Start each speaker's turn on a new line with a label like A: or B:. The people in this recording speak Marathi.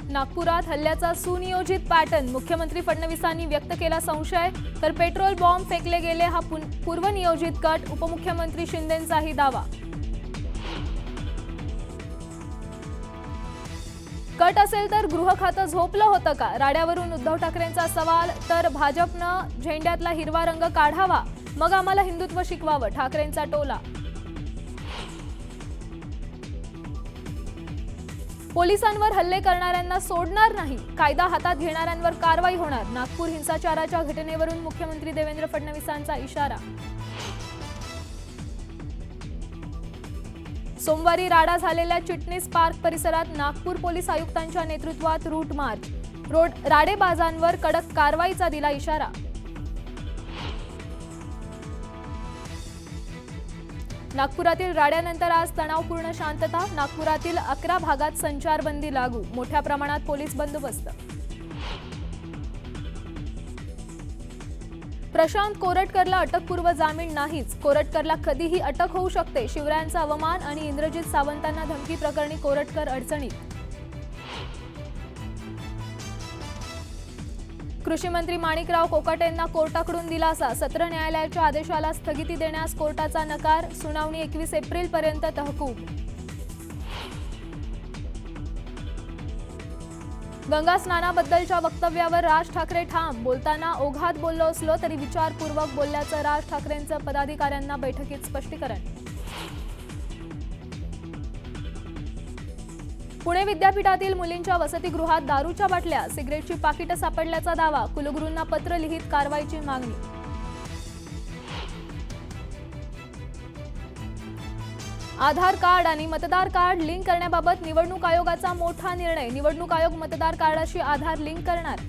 A: नागपुरात हल्ल्याचा सुनियोजित पॅटर्न, मुख्यमंत्री फडणवीसांनी व्यक्त केला संशय, तर पेट्रोल बॉम्ब फेकले गेले हा पूर्वनियोजित कट, उपमुख्यमंत्री शिंदेंचाही दावा. कट असेल तर गृह खातं झोपलं होतं का? राड्यावरून उद्धव ठाकरेंचा सवाल, तर भाजपनं झेंड्यातला हिरवा रंग काढावा, मग आम्हाला हिंदुत्व शिकवावं, ठाकरेंचा टोला. पोलिसांवर हल्ले करणाऱ्यांना सोडणार नाही, कायदा हातात घेणाऱ्यांवर कारवाई होणार, नागपूर हिंसाचाराच्या घटनेवरून मुख्यमंत्री देवेंद्र फडणवीसांचा इशारा. सोमवारी राडा झालेल्या चिटणीस पार्क परिसरात नागपूर पोलीस आयुक्तांच्या नेतृत्वात रूट मार्च, राडेबाजांवर कडक कारवाईचा दिला इशारा. नागपुरातील राड्यानंतर आज तणावपूर्ण शांतता, नागपुरातील 11 भागात संचारबंदी लागू, मोठ्या प्रमाणात पोलीस बंदोबस्त. प्रशांत कोरटकरला अटकपूर्व जामीन नाहीच, कोरटकरला कधीही अटक होऊ शकते, शिवरायांचा अवमान आणि इंद्रजित सावंतांना धमकी प्रकरणी कोरटकर अडचणीत. कृषी मंत्री माणिकराव कोकाटेंना कोर्टाकडून दिलासा, सत्र न्यायालयाच्या आदेशाला स्थगिती देण्यास कोर्टाचा नकार, सुनावणी 21 एप्रिलपर्यंत तहकूब. गंगा स्नानाबद्दलच्या वक्तव्यावर राज ठाकरे ठाम, बोलताना ओघात बोललो असलो तरी विचारपूर्वक बोलल्याचं राज ठाकरेंचं पदाधिकाऱ्यांना बैठकीत स्पष्टीकरण. पुणे विद्यापीठातील मुलींच्या वसतिगृहात दारूच्या बाटल्या, सिगरेटची पाकिटं सापडल्याचा दावा, कुलगुरूंना पत्र लिहित कारवाईची मागणी. आधार कार्ड आणि मतदार कार्ड लिंक करण्याबाबत निवडणूक आयोगाचा मोठा निर्णय, निवडणूक आयोग मतदार कार्डाशी आधार लिंक करणार.